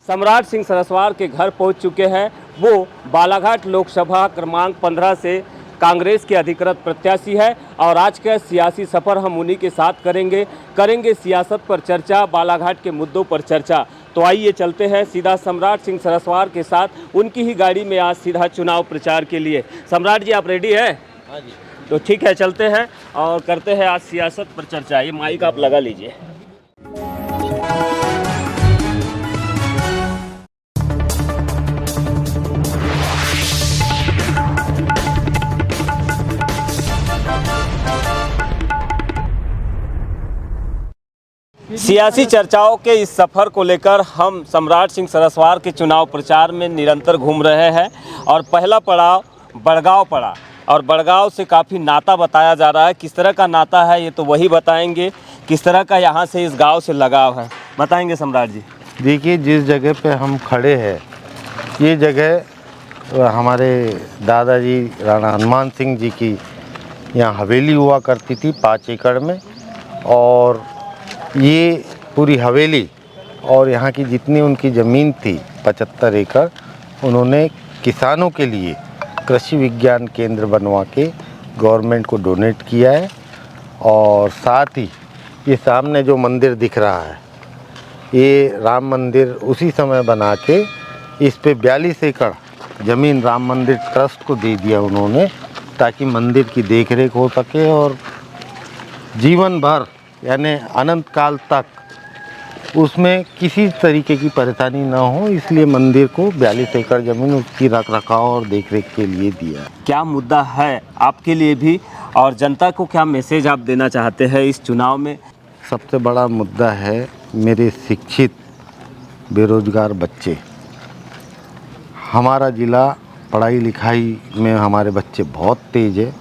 सम्राट सिंह सरस्वार के घर पहुंच चुके हैं। वो बालाघाट लोकसभा क्रमांक 15 से कांग्रेस के अधिकृत प्रत्याशी है और आज का सियासी सफ़र हम उन्हीं के साथ करेंगे सियासत पर चर्चा, बालाघाट के मुद्दों पर चर्चा। तो आइए चलते हैं सीधा सम्राट सिंह सरस्वार के साथ, उनकी ही गाड़ी में आज सीधा चुनाव प्रचार के लिए। सम्राट जी, आप रेडी हैं? हाँ जी। तो ठीक है, चलते हैं और करते हैं आज सियासत पर चर्चा। ये माइक आप लगा लीजिए। सियासी चर्चाओं के इस सफ़र को लेकर हम सम्राट सिंह सरस्वार के चुनाव प्रचार में निरंतर घूम रहे हैं और पहला पड़ाव बड़गांव पड़ा और बड़गांव से काफ़ी नाता बताया जा रहा है। किस तरह का नाता है ये तो वही बताएंगे, किस तरह का यहाँ से इस गांव से लगाव है, बताएंगे सम्राट जी। देखिए, जिस जगह पे हम खड़े हैं ये जगह हमारे दादाजी राणा हनुमान सिंह जी की यहाँ हवेली हुआ करती थी 5 एकड़ में। और ये पूरी हवेली और यहाँ की जितनी उनकी ज़मीन थी 75 एकड़, उन्होंने किसानों के लिए कृषि विज्ञान केंद्र बनवा के गवर्नमेंट को डोनेट किया है। और साथ ही ये सामने जो मंदिर दिख रहा है ये राम मंदिर उसी समय बना के इस पे 42 एकड़ ज़मीन राम मंदिर ट्रस्ट को दे दिया उन्होंने, ताकि मंदिर की देखरेख हो सके और जीवन भर यानी अनंत काल तक उसमें किसी तरीके की परेशानी ना हो, इसलिए मंदिर को 42 एकड़ ज़मीन उसकी रख रखाव और देखरेख के लिए दिया। क्या मुद्दा है आपके लिए भी और जनता को क्या मैसेज आप देना चाहते हैं इस चुनाव में? सबसे बड़ा मुद्दा है मेरे शिक्षित बेरोजगार बच्चे। हमारा ज़िला पढ़ाई लिखाई में हमारे बच्चे बहुत तेज़ है,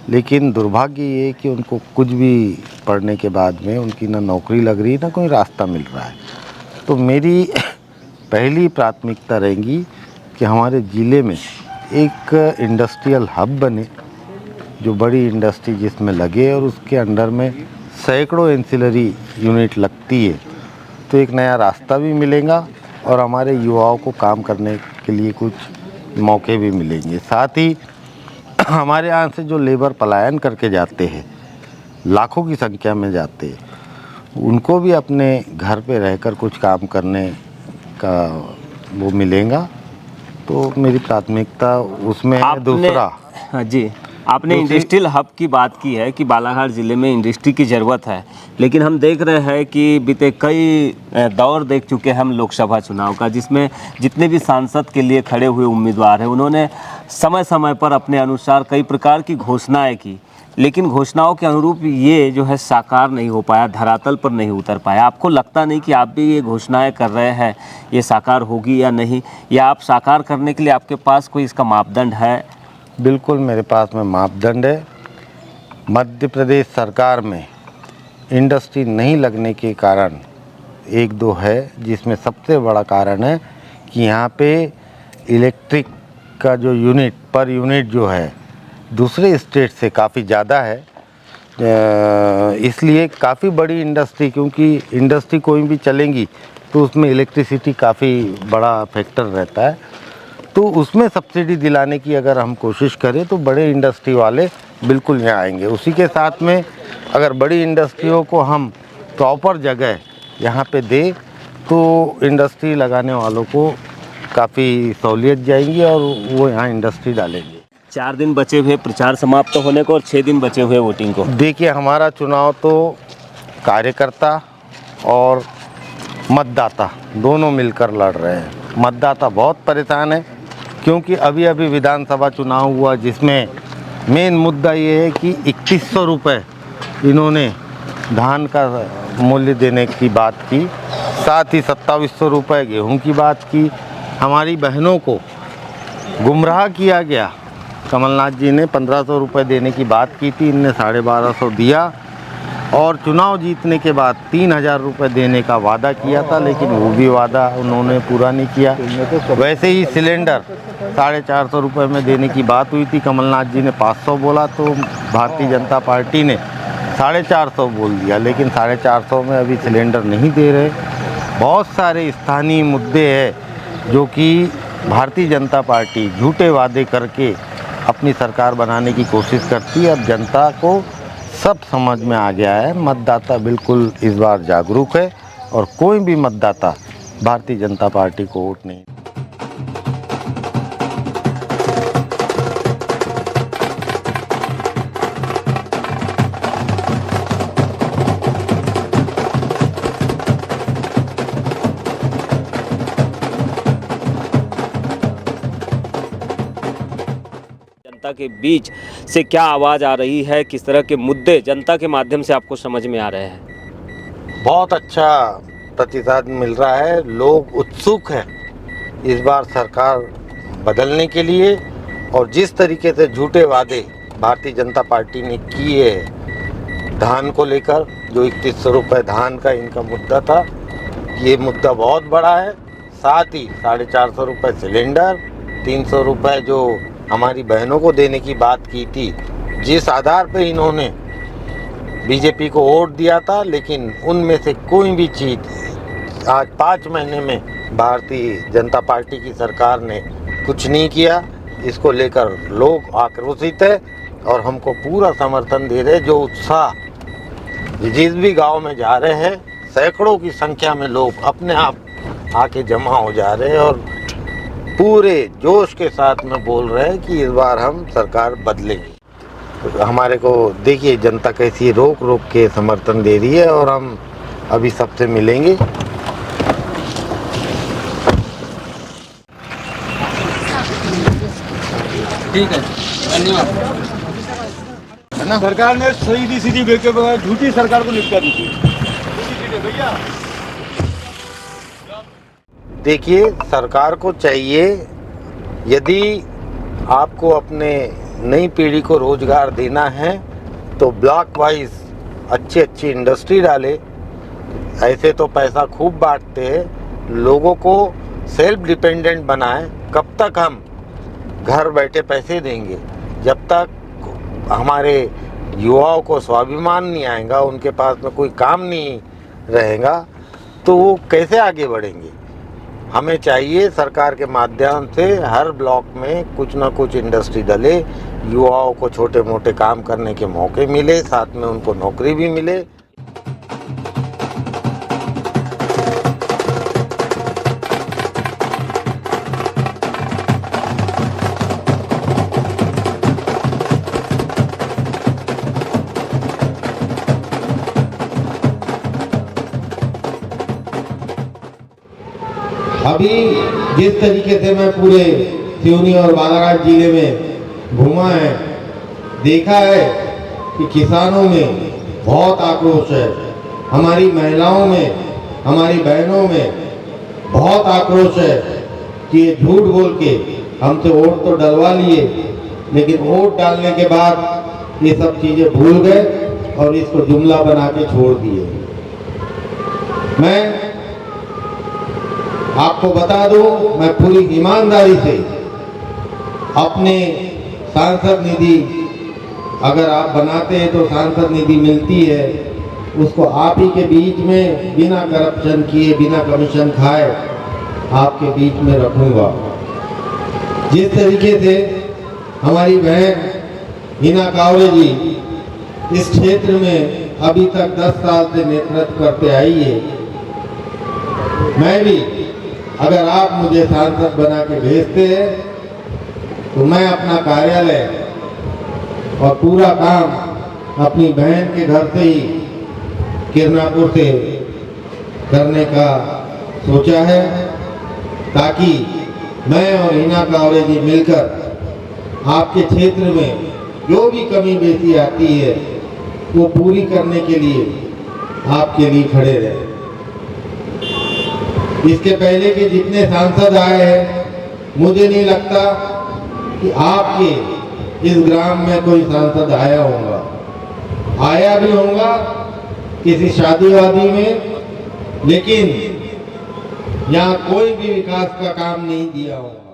लेकिन दुर्भाग्य ये कि उनको कुछ भी पढ़ने के बाद में उनकी ना नौकरी लग रही ना कोई रास्ता मिल रहा है। तो मेरी पहली प्राथमिकता रहेगी कि हमारे ज़िले में एक इंडस्ट्रियल हब बने, जो बड़ी इंडस्ट्री जिसमें लगे और उसके अंडर में सैकड़ों एंसिलरी यूनिट लगती है, तो एक नया रास्ता भी मिलेगा और हमारे युवाओं को काम करने के लिए कुछ मौके भी मिलेंगे। साथ ही हमारे यहाँ से जो लेबर पलायन करके जाते हैं, लाखों की संख्या में जाते हैं, उनको भी अपने घर पे रहकर कुछ काम करने का वो मिलेगा। तो मेरी प्राथमिकता उसमें है। दूसरा, हाँ जी, आपने इंडस्ट्रियल हब की बात की है कि बालाघाट ज़िले में इंडस्ट्री की ज़रूरत है, लेकिन हम देख रहे हैं कि बीते कई दौर देख चुके हैं हम लोकसभा चुनाव का, जिसमें जितने भी सांसद के लिए खड़े हुए उम्मीदवार हैं उन्होंने समय समय पर अपने अनुसार कई प्रकार की घोषणाएं की, लेकिन घोषणाओं के अनुरूप ये जो है साकार नहीं हो पाया, धरातल पर नहीं उतर पाया। आपको लगता नहीं कि आप भी ये घोषणाएं कर रहे हैं, ये साकार होगी या नहीं, या आप साकार करने के लिए आपके पास कोई इसका मापदंड है? बिल्कुल मेरे पास में मापदंड है। मध्य प्रदेश सरकार में इंडस्ट्री नहीं लगने के कारण एक दो है, जिसमें सबसे बड़ा कारण है कि यहाँ पे इलेक्ट्रिक का जो यूनिट पर यूनिट जो है दूसरे स्टेट से काफ़ी ज़्यादा है। इसलिए काफ़ी बड़ी इंडस्ट्री, क्योंकि इंडस्ट्री कोई भी चलेंगी तो उसमें इलेक्ट्रिसिटी काफ़ी बड़ा फैक्टर रहता है, तो उसमें सब्सिडी दिलाने की अगर हम कोशिश करें तो बड़े इंडस्ट्री वाले बिल्कुल यहाँ आएंगे। उसी के साथ में अगर बड़ी इंडस्ट्रियों को हम प्रॉपर जगह यहाँ पे दें तो इंडस्ट्री लगाने वालों को काफ़ी सहूलियत जाएंगी और वो यहाँ इंडस्ट्री डालेंगे। 4 दिन बचे हुए प्रचार समाप्त होने को और 6 दिन बचे हुए वोटिंग को। देखिए, हमारा चुनाव तो कार्यकर्ता और मतदाता दोनों मिलकर लड़ रहे हैं। मतदाता बहुत परेशान है क्योंकि अभी अभी विधानसभा चुनाव हुआ, जिसमें मेन मुद्दा ये है कि 2100 रुपये इन्होंने धान का मूल्य देने की बात की, साथ ही 2700 रुपये गेहूँ की बात की। हमारी बहनों को गुमराह किया गया। कमलनाथ जी ने 1500 रुपये देने की बात की थी, इनने 1250 दिया और चुनाव जीतने के बाद 3000 रुपये देने का वादा किया था, लेकिन वो भी वादा उन्होंने पूरा नहीं किया। वैसे ही सिलेंडर 450 रुपये में देने की बात हुई थी, कमलनाथ जी ने 500 बोला तो भारतीय जनता पार्टी ने 450 बोल दिया, लेकिन 450 में अभी सिलेंडर नहीं दे रहे। बहुत सारे स्थानीय मुद्दे हैं जो कि भारतीय जनता पार्टी झूठे वादे करके अपनी सरकार बनाने की कोशिश करती है। अब जनता को सब समझ में आ गया है, मतदाता बिल्कुल इस बार जागरूक है और कोई भी मतदाता भारतीय जनता पार्टी को वोट नहीं। जनता के बीच से क्या आवाज़ आ रही है, किस तरह के मुद्दे जनता के माध्यम से आपको समझ में आ रहे हैं? बहुत अच्छा प्रतिसाद मिल रहा है। लोग उत्सुक हैं इस बार सरकार बदलने के लिए, और जिस तरीके से झूठे वादे भारतीय जनता पार्टी ने किए धान को लेकर, जो 3100 रुपये धान का इनका मुद्दा था, ये मुद्दा बहुत बड़ा है। साथ ही 450 रुपये सिलेंडर, 300 रुपये जो हमारी बहनों को देने की बात की थी, जिस आधार पे इन्होंने बीजेपी को वोट दिया था, लेकिन उनमें से कोई भी चीज़ आज 5 महीने में भारतीय जनता पार्टी की सरकार ने कुछ नहीं किया। इसको लेकर लोग आक्रोशित है और हमको पूरा समर्थन दे रहे। जो उत्साह जिस भी गांव में जा रहे हैं, सैकड़ों की संख्या में लोग अपने आप आके जमा हो जा रहे हैं और पूरे जोश के साथ में बोल रहे हैं कि इस बार हम सरकार बदलेंगे। हमारे को देखिए जनता कैसी रोक रोक के समर्थन दे रही है और हम अभी सबसे मिलेंगे। ठीक है, धन्यवाद। है ना, सरकार ने सीधी सीधी बेचे बगैर झूठी सरकार को निपटा दी थी। भैया देखिए सरकार को चाहिए, यदि आपको अपने नई पीढ़ी को रोजगार देना है तो ब्लॉक वाइज अच्छी इंडस्ट्री डाले। ऐसे तो पैसा खूब बांटते हैं, लोगों को सेल्फ डिपेंडेंट बनाएं। कब तक हम घर बैठे पैसे देंगे? जब तक हमारे युवाओं को स्वाभिमान नहीं आएगा, उनके पास में कोई काम नहीं रहेगा, तो वो कैसे आगे बढ़ेंगे? हमें चाहिए सरकार के माध्यम से हर ब्लॉक में कुछ ना कुछ इंडस्ट्री डले, युवाओं को छोटे मोटे काम करने के मौके मिले, साथ में उनको नौकरी भी मिले। अभी जिस तरीके से मैं पूरे सिवनी और बालाघाट जिले में घूमा है, देखा है कि किसानों में बहुत आक्रोश है, हमारी महिलाओं में, हमारी बहनों में बहुत आक्रोश है कि ये झूठ बोल के हमसे वोट तो डलवा लिए, लेकिन वोट डालने के बाद ये सब चीज़ें भूल गए और इसको जुमला बना के छोड़ दिए। मैं आपको बता दूं, मैं पूरी ईमानदारी से अपने सांसद निधि, अगर आप बनाते हैं तो सांसद निधि मिलती है, उसको आप ही के बीच में बिना करप्शन किए, बिना कमीशन खाए आपके बीच में रखूंगा। जिस तरीके से हमारी बहन हिना कावरे जी इस क्षेत्र में अभी तक 10 साल से नेतृत्व करते आई है, मैं भी अगर आप मुझे सांसद बना के भेजते हैं तो मैं अपना कार्यालय और पूरा काम अपनी बहन के घर से ही किरनापुर से करने का सोचा है, ताकि मैं और हिना कावरे जी मिलकर आपके क्षेत्र में जो भी कमी बेसी आती है वो पूरी करने के लिए आपके लिए खड़े रहे। इसके पहले के जितने सांसद आए हैं, मुझे नहीं लगता कि आपके इस ग्राम में कोई सांसद आया होगा। आया भी होगा किसी शादी वादी में, लेकिन यहाँ कोई भी विकास का काम नहीं दिया होगा।